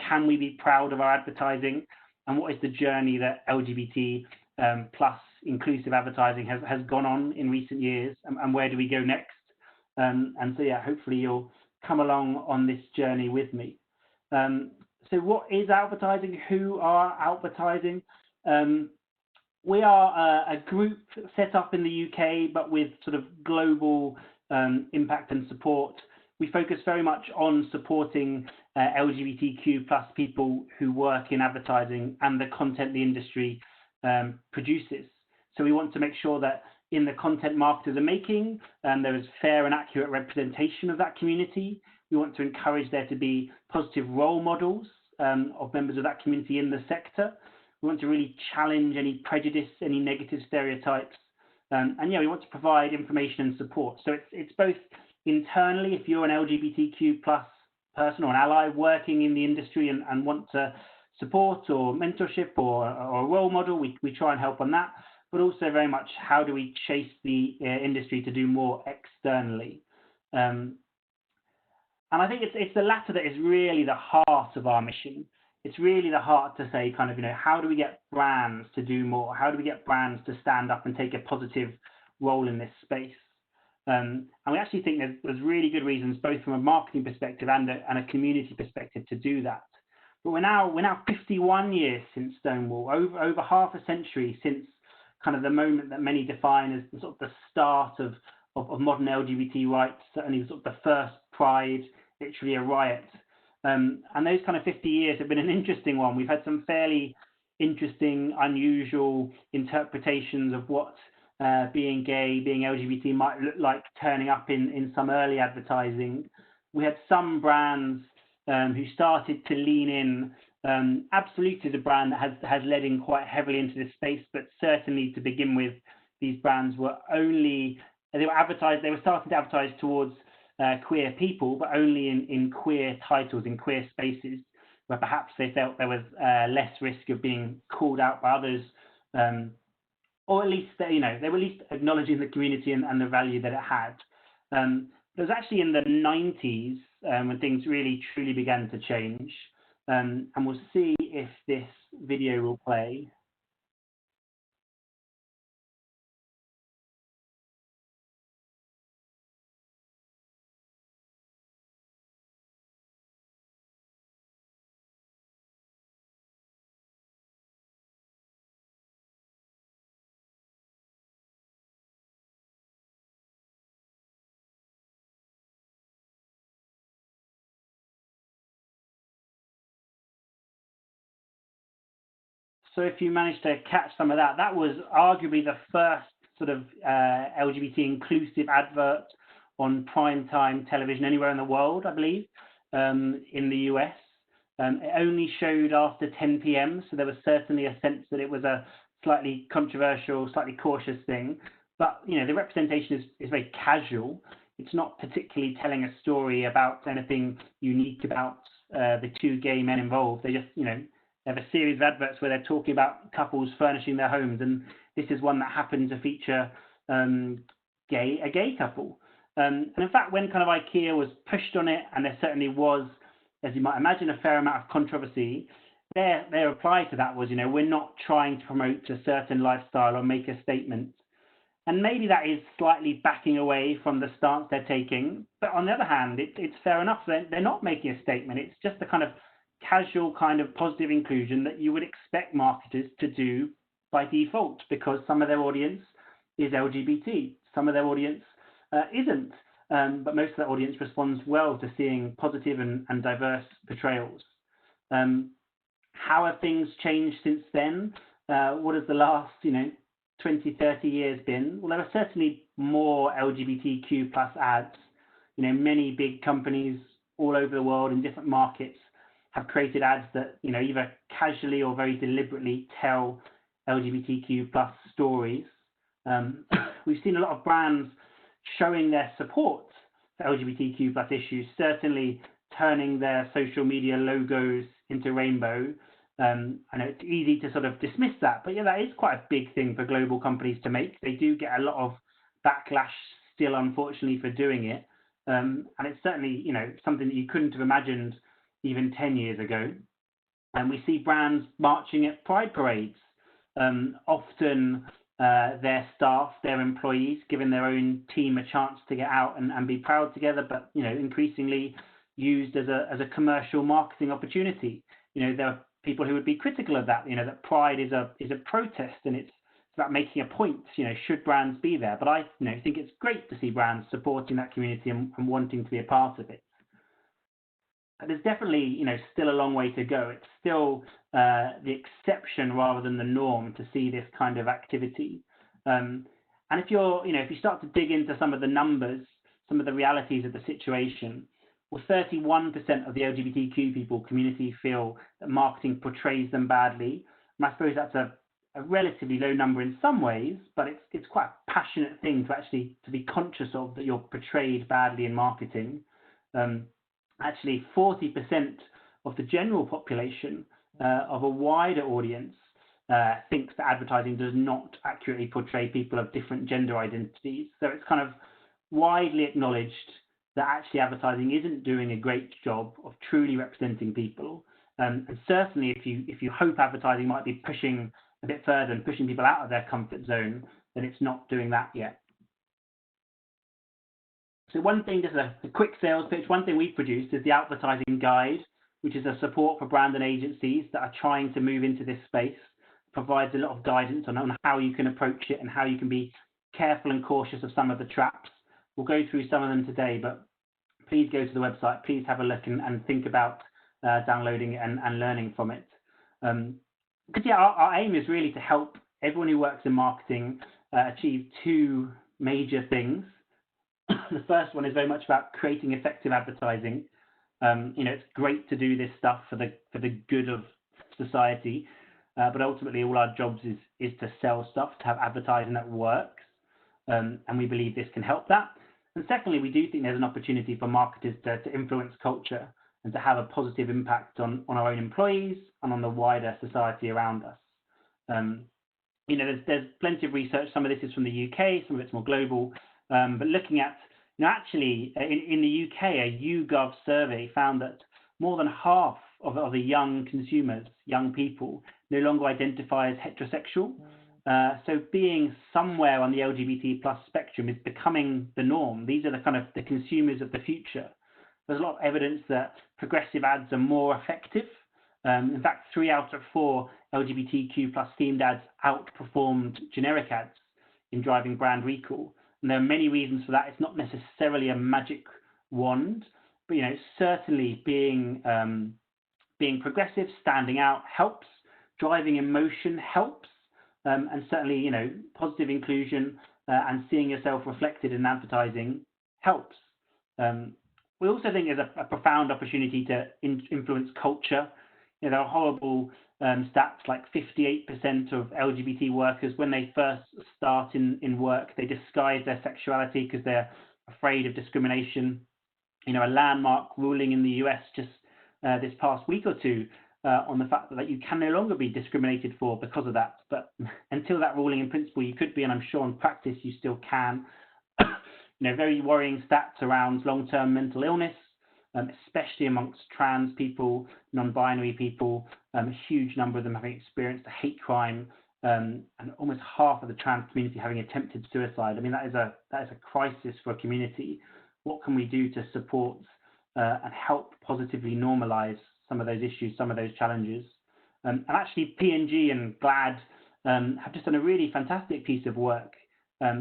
can we be proud of our advertising, and what is the journey that LGBT plus inclusive advertising has gone on in recent years, and where do we go next? And so yeah, hopefully you'll come along on this journey with me. So what is Outvertising? Who are Outvertising? We are a group set up in the UK, but with sort of global impact and support. We focus very much on supporting LGBTQ plus people who work in advertising and the content the industry produces. So we want to make sure that in the content marketers are making, there is fair and accurate representation of that community. We want to encourage there to be positive role models of members of that community in the sector. We want to really challenge any prejudice, any negative stereotypes. And yeah, we want to provide information and support. So it's both internally, if you're an LGBTQ plus person or an ally working in the industry and want to support or mentorship or a role model, we try and help on that. But also very much, how do we chase the industry to do more externally? And I think it's the latter that is really the heart of our mission. It's really the heart to say kind of, how do we get brands to do more? How do we get brands to stand up and take a positive role in this space? And we actually think there's really good reasons, both from a marketing perspective and a community perspective, to do that. But we're now 51 years since Stonewall, over half a century since kind of the moment that many define as the sort of the start of modern LGBT rights, certainly sort of the first Pride, literally a riot. And those kind of 50 years have been an interesting one. We've had some fairly interesting, unusual interpretations of what being gay, being LGBT might look like turning up in some early advertising. We had some brands who started to lean in. Absolute is a brand that has led in quite heavily into this space, but certainly to begin with, these brands were starting to advertise towards queer people, but only in queer titles, in queer spaces, where perhaps they felt there was less risk of being called out by others, or at least they were at least acknowledging the community and the value that it had. It was actually in the 90s when things really truly began to change, and we'll see if this video will play. So if you managed to catch some of that, that was arguably the first sort of LGBT inclusive advert on primetime television anywhere in the world, I believe, in the US. It only showed after 10 p.m., so there was certainly a sense that it was a slightly controversial, slightly cautious thing. But the representation is very casual. It's not particularly telling a story about anything unique about the two gay men involved. They just, they have a series of adverts where they're talking about couples furnishing their homes, and this is one that happened to feature a gay couple. And in fact, when kind of IKEA was pushed on it, and there certainly was, as you might imagine, a fair amount of controversy, their reply to that was, we're not trying to promote a certain lifestyle or make a statement. And maybe that is slightly backing away from the stance they're taking. But on the other hand, it's fair enough. They're not making a statement. It's just a kind of casual kind of positive inclusion that you would expect marketers to do by default, because some of their audience is LGBT, some of their audience isn't, but most of their audience responds well to seeing positive and diverse portrayals. How have things changed since then? What has the last 20, 30 years been? Well, there are certainly more LGBTQ plus ads. Many big companies all over the world in different markets have created ads that either casually or very deliberately tell LGBTQ plus stories. We've seen a lot of brands showing their support for LGBTQ plus issues, certainly turning their social media logos into rainbow. I know it's easy to sort of dismiss that, but yeah, that is quite a big thing for global companies to make. They do get a lot of backlash still, unfortunately, for doing it. And it's certainly, something that you couldn't have imagined even 10 years ago. And we see brands marching at pride parades, often their staff, their employees, giving their own team a chance to get out and be proud together, but increasingly used as a commercial marketing opportunity. There are people who would be critical of that. That pride is a protest, and it's about making a point. Should brands be there? But I think it's great to see brands supporting that community and wanting to be a part of it. There's definitely, still a long way to go. It's still the exception rather than the norm to see this kind of activity. And if you start to dig into some of the numbers, some of the realities of the situation, well, 31% of the LGBTQ people community feel that marketing portrays them badly. And I suppose that's a relatively low number in some ways, but it's quite a passionate thing to be conscious of, that you're portrayed badly in marketing. Actually, 40% of the general population of a wider audience thinks that advertising does not accurately portray people of different gender identities. So it's kind of widely acknowledged that actually advertising isn't doing a great job of truly representing people. And certainly, if you hope advertising might be pushing a bit further and pushing people out of their comfort zone, then it's not doing that yet. So one thing, just a quick sales pitch, one thing we've produced is the Outvertising Guide, which is a support for brand and agencies that are trying to move into this space. It provides a lot of guidance on how you can approach it and how you can be careful and cautious of some of the traps. We'll go through some of them today, but please go to the website, please have a look and think about downloading it and learning from it. Because our aim is really to help everyone who works in marketing achieve two major things. The first one is very much about creating effective advertising. It's great to do this stuff for the good of society, but ultimately all our jobs is to sell stuff, to have advertising that works, and we believe this can help that. And secondly, we do think there's an opportunity for marketers to influence culture and to have a positive impact on our own employees and on the wider society around us. There's plenty of research. Some of this is from the UK, some of it's more global. But looking at, actually, in the UK, a YouGov survey found that more than half of the young consumers, young people, no longer identify as heterosexual. So being somewhere on the LGBT plus spectrum is becoming the norm. These are the consumers of the future. There's a lot of evidence that progressive ads are more effective. In fact, 3 out of 4 LGBTQ plus themed ads outperformed generic ads in driving brand recall. And there are many reasons for that. It's not necessarily a magic wand, but certainly being progressive, standing out helps. Driving emotion helps, and certainly positive inclusion and seeing yourself reflected in advertising helps. We also think there's a profound opportunity to influence culture. There are horrible stats, like 58% of LGBT workers, when they first start in work, they disguise their sexuality because they're afraid of discrimination. A landmark ruling in the US just this past week or two on the fact that you can no longer be discriminated for because of that. But until that ruling, in principle, you could be, and I'm sure in practice you still can. Very worrying stats around long-term mental illness, especially amongst trans people, non-binary people. A huge number of them having experienced a hate crime, and almost half of the trans community having attempted suicide. I mean, that is a crisis for a community. What can we do to support and help positively normalize some of those issues, some of those challenges? And actually, P&G and GLAAD have just done a really fantastic piece of work.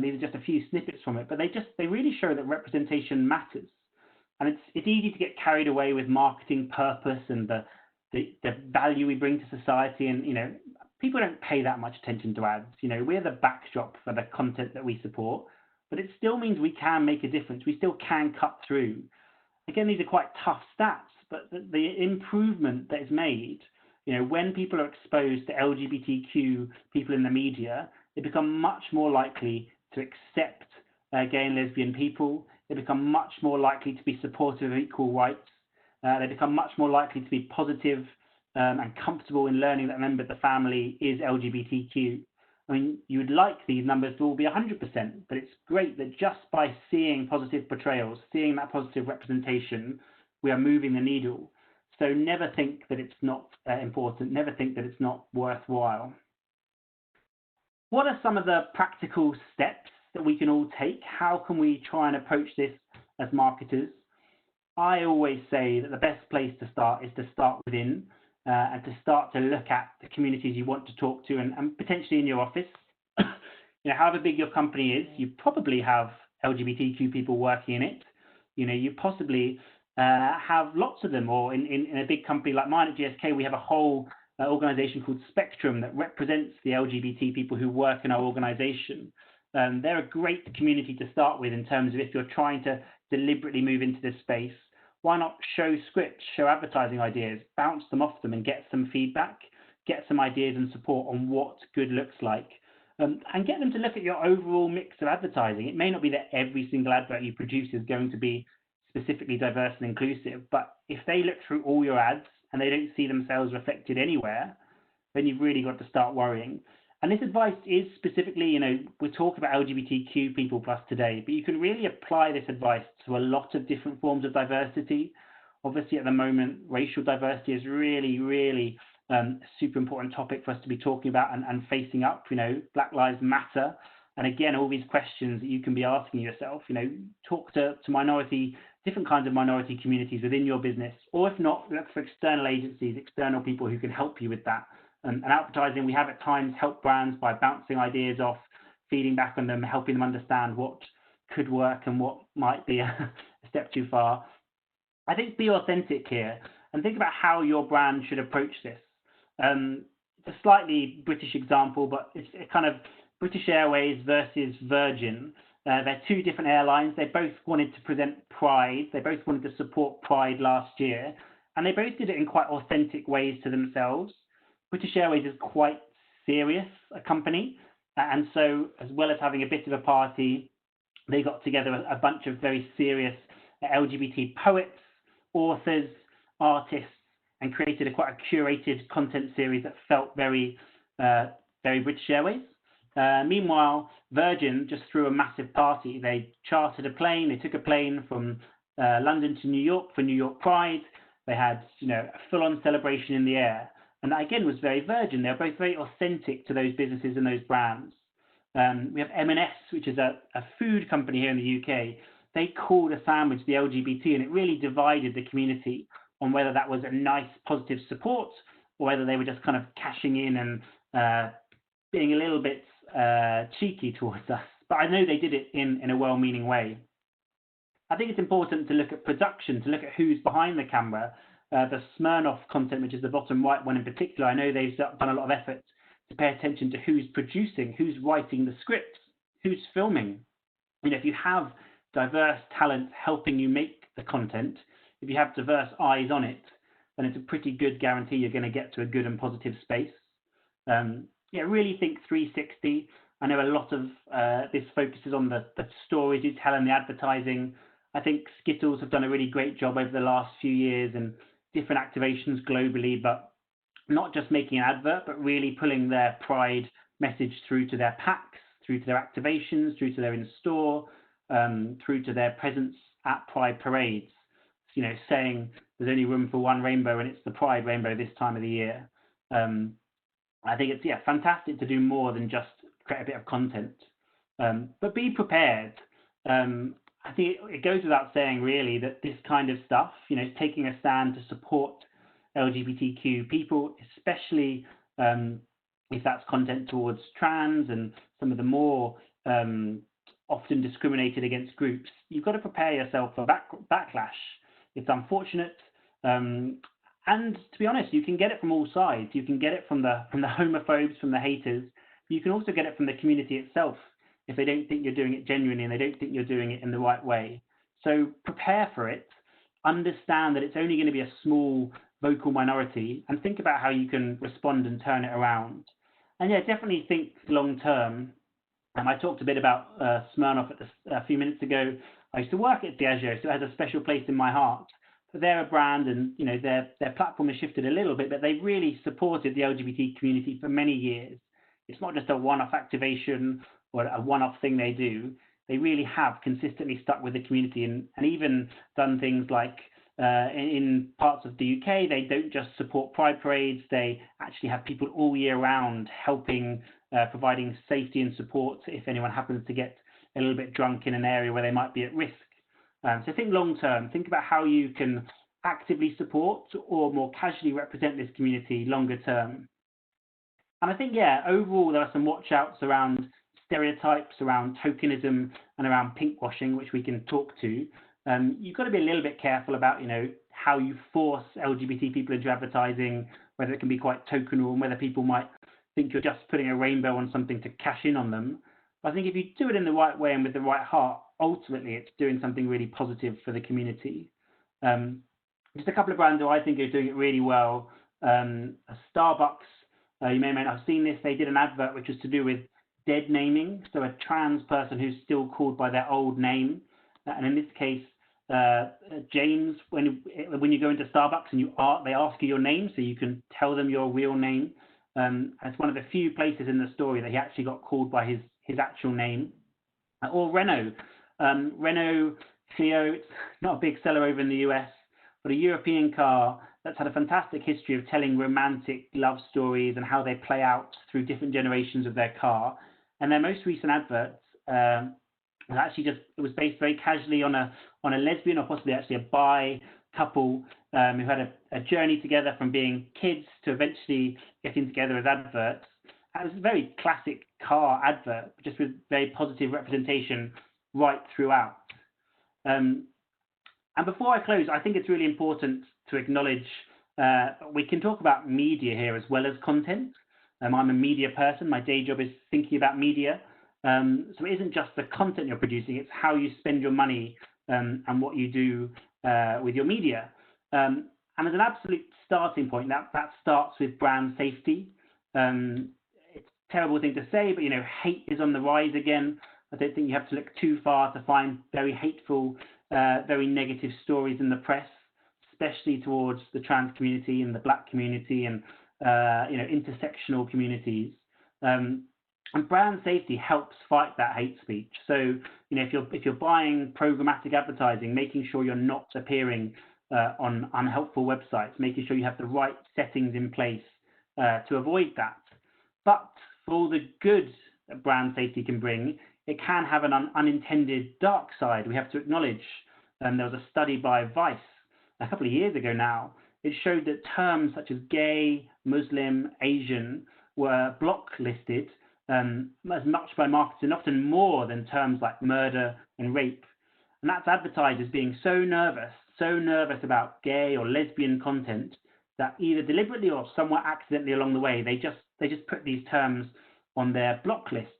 These are just a few snippets from it, but they really show that representation matters. And it's easy to get carried away with marketing purpose and the value we bring to society. And, people don't pay that much attention to ads. We're the backdrop for the content that we support, but it still means we can make a difference. We still can cut through. Again, these are quite tough stats, but the improvement that is made, when people are exposed to LGBTQ people in the media, they become much more likely to accept gay and lesbian people. They become much more likely to be supportive of equal rights. They become much more likely to be positive and comfortable in learning that a member of the family is LGBTQ. I mean, you would like these numbers to all be 100%, but it's great that just by seeing positive portrayals, seeing that positive representation, we are moving the needle. So never think that it's not important, never think that it's not worthwhile. What are some of the practical steps that we can all take? How can we try and approach this as marketers? I always say that the best place to start is to start within and to start to look at the communities you want to talk to and potentially in your office. However big your company is, you probably have LGBTQ people working in it. You possibly have lots of them, or in a big company like mine at GSK, we have a whole organization called Spectrum that represents the LGBT people who work in our organization. They're a great community to start with in terms of if you're trying to deliberately move into this space. Why not show scripts, show advertising ideas, bounce them off them and get some feedback, get some ideas and support on what good looks like, and get them to look at your overall mix of advertising. It may not be that every single advert you produce is going to be specifically diverse and inclusive, but if they look through all your ads and they don't see themselves reflected anywhere, then you've really got to start worrying. And this advice is specifically, we're talking about LGBTQ people plus today, but you can really apply this advice to a lot of different forms of diversity. Obviously, at the moment, racial diversity is really, really a super important topic for us to be talking about and facing up. Black Lives Matter. And again, all these questions that you can be asking yourself, talk to different kinds of minority communities within your business, or if not, look for external agencies, external people who can help you with that. And advertising, we have at times helped brands by bouncing ideas off, feeding back on them, helping them understand what could work and what might be a step too far. I think be authentic here and think about how your brand should approach this. It's a slightly British example, but it's a kind of British Airways versus Virgin. They're two different airlines. They both wanted to present pride. They both wanted to support pride last year, and they both did it in quite authentic ways to themselves. British Airways is quite serious, a company, and so as well as having a bit of a party, they got together a bunch of very serious LGBT poets, authors, artists, and created quite a curated content series that felt very British Airways. Meanwhile, Virgin just threw a massive party. They chartered a plane. They took a plane from London to New York for New York Pride. They had, a full-on celebration in the air. And that, again, was very Virgin. They're both very authentic to those businesses and those brands. We have M&S, which is a food company here in the UK. They called a sandwich the LGBT, and it really divided the community on whether that was a nice, positive support or whether they were just kind of cashing in and being a little bit cheeky towards us. But I know they did it in a well-meaning way. I think it's important to look at production, to look at who's behind the camera. The Smirnoff content, which is the bottom right one in particular, I know they've done a lot of effort to pay attention to who's producing, who's writing the scripts, who's filming. If you have diverse talent helping you make the content, if you have diverse eyes on it, then it's a pretty good guarantee you're going to get to a good and positive space. Really think 360. I know a lot of this focuses on the stories you tell and the advertising. I think Skittles have done a really great job over the last few years and different activations globally, but not just making an advert, but really pulling their pride message through to their packs, through to their activations, through to their in-store, through to their presence at pride parades. Saying there's only room for one rainbow and it's the pride rainbow this time of the year. I think it's fantastic to do more than just create a bit of content, but be prepared. I think it goes without saying really that this kind of stuff, taking a stand to support LGBTQ people, especially if that's content towards trans and some of the more often discriminated against groups, you've got to prepare yourself for backlash. It's unfortunate. And to be honest, you can get it from all sides. You can get it from the homophobes, from the haters. You can also get it from the community itself if they don't think you're doing it genuinely and they don't think you're doing it in the right way. So prepare for it. Understand that it's only going to be a small vocal minority, and think about how you can respond and turn it around. And definitely think long term. I talked a bit about Smirnoff a few minutes ago. I used to work at Diageo, so it has a special place in my heart. But they're a brand, and their platform has shifted a little bit, but they've really supported the LGBT community for many years. It's not just a one-off activation or a one-off thing they do. They really have consistently stuck with the community and even done things like in parts of the UK, they don't just support pride parades, they actually have people all year round helping, providing safety and support if anyone happens to get a little bit drunk in an area where they might be at risk. So think long term, think about how you can actively support or more casually represent this community longer term. And I think, yeah, overall, there are some watch outs around stereotypes, around tokenism, and around pinkwashing, which we can talk to. You've got to be a little bit careful about, how you force LGBT people into advertising, whether it can be quite tokenal and whether people might think you're just putting a rainbow on something to cash in on them. But I think if you do it in the right way and with the right heart, ultimately it's doing something really positive for the community. Just a couple of brands who I think are doing it really well. Starbucks, you may or may not have seen this. They did an advert which was to do with dead naming, so a trans person who's still called by their old name. And in this case, James, when you go into Starbucks and they ask you your name, so you can tell them your real name. It's one of the few places in the story that he actually got called by his actual name. Or Renault. Renault Clio, it's not a big seller over in the US, but a European car that's had a fantastic history of telling romantic love stories and how they play out through different generations of their car. And their most recent adverts it was based very casually on a lesbian or possibly actually a bi couple who had a journey together from being kids to eventually getting together as adverts. And it was a very classic car advert, just with very positive representation right throughout. And before I close, I think it's really important to acknowledge we can talk about media here as well as content. I'm a media person. My day job is thinking about media. So it isn't just the content you're producing, it's how you spend your money and what you do with your media. And as an absolute starting point, that starts with brand safety. It's a terrible thing to say, but hate is on the rise again. I don't think you have to look too far to find very hateful, very negative stories in the press, especially towards the trans community and the Black community and intersectional communities. And brand safety helps fight that hate speech. So, if you're buying programmatic advertising, making sure you're not appearing on unhelpful websites, making sure you have the right settings in place to avoid that. But for all the good that brand safety can bring, it can have an unintended dark side. We have to acknowledge. There was a study by Vice a couple of years ago now. It showed that terms such as gay, Muslim, Asian were blocklisted as much by marketers and often more than terms like murder and rape. And that's advertisers being so nervous about gay or lesbian content that either deliberately or somewhat accidentally along the way, they just put these terms on their block lists.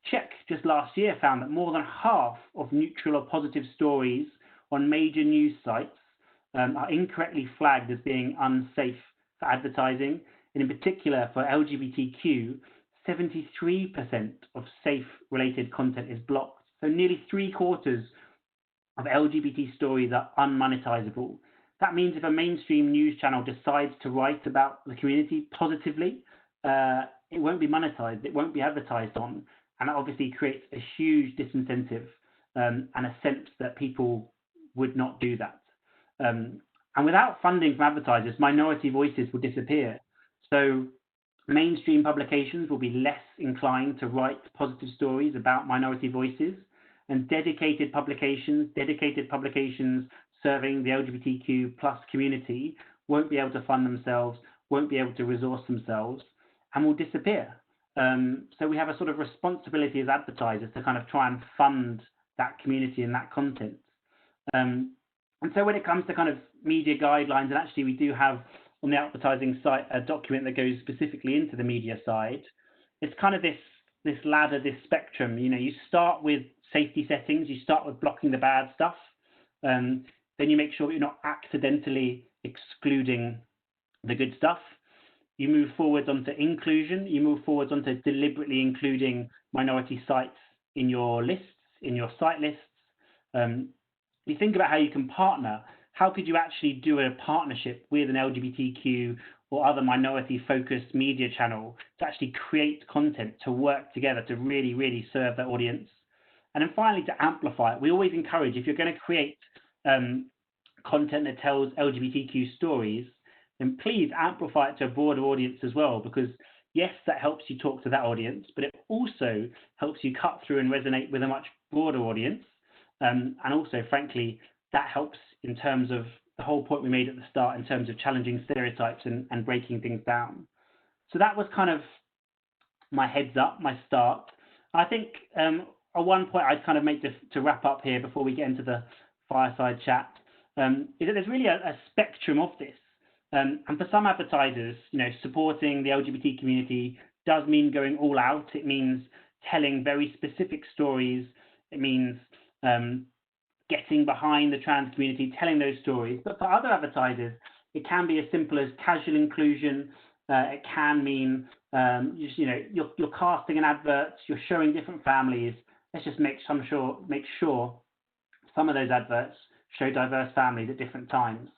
Check just last year found that more than half of neutral or positive stories on major news sites are incorrectly flagged as being unsafe for advertising, and in particular for LGBTQ, 73% of safe-related content is blocked. So nearly 3/4 of LGBT stories are unmonetizable. That means if a mainstream news channel decides to write about the community positively, it won't be monetized, it won't be advertised on, and that obviously creates a huge disincentive and a sense that people would not do that. And without funding from advertisers, minority voices will disappear. So mainstream publications will be less inclined to write positive stories about minority voices, and dedicated publications serving the LGBTQ plus community won't be able to fund themselves, won't be able to resource themselves, and will disappear. So we have a sort of responsibility as advertisers to kind of try and fund that community and that content. And so when it comes to kind of media guidelines, and actually we do have on the advertising site a document that goes specifically into the media side, it's kind of this ladder, this spectrum. You start with safety settings, you start with blocking the bad stuff, then you make sure that you're not accidentally excluding the good stuff. You move forwards onto inclusion, you move forwards onto deliberately including minority sites in your lists, in your site lists. You think about how you can partner. How could you actually do a partnership with an LGBTQ or other minority-focused media channel to actually create content, to work together, to really, really serve that audience? And then finally, to amplify it. We always encourage, if you're going to create content that tells LGBTQ stories, then please amplify it to a broader audience as well, because yes, that helps you talk to that audience, but it also helps you cut through and resonate with a much broader audience. And also, frankly, that helps in terms of the whole point we made at the start in terms of challenging stereotypes and breaking things down. So that was kind of my heads up, my start. I think at one point I'd kind of make this to wrap up here before we get into the fireside chat, is that there's really a spectrum of this. And for some advertisers, supporting the LGBT community does mean going all out. It means telling very specific stories. It means getting behind the trans community, telling those stories. But for other advertisers, it can be as simple as casual inclusion. It can mean you're casting an advert, you're showing different families. Let's just make sure some of those adverts show diverse families at different times.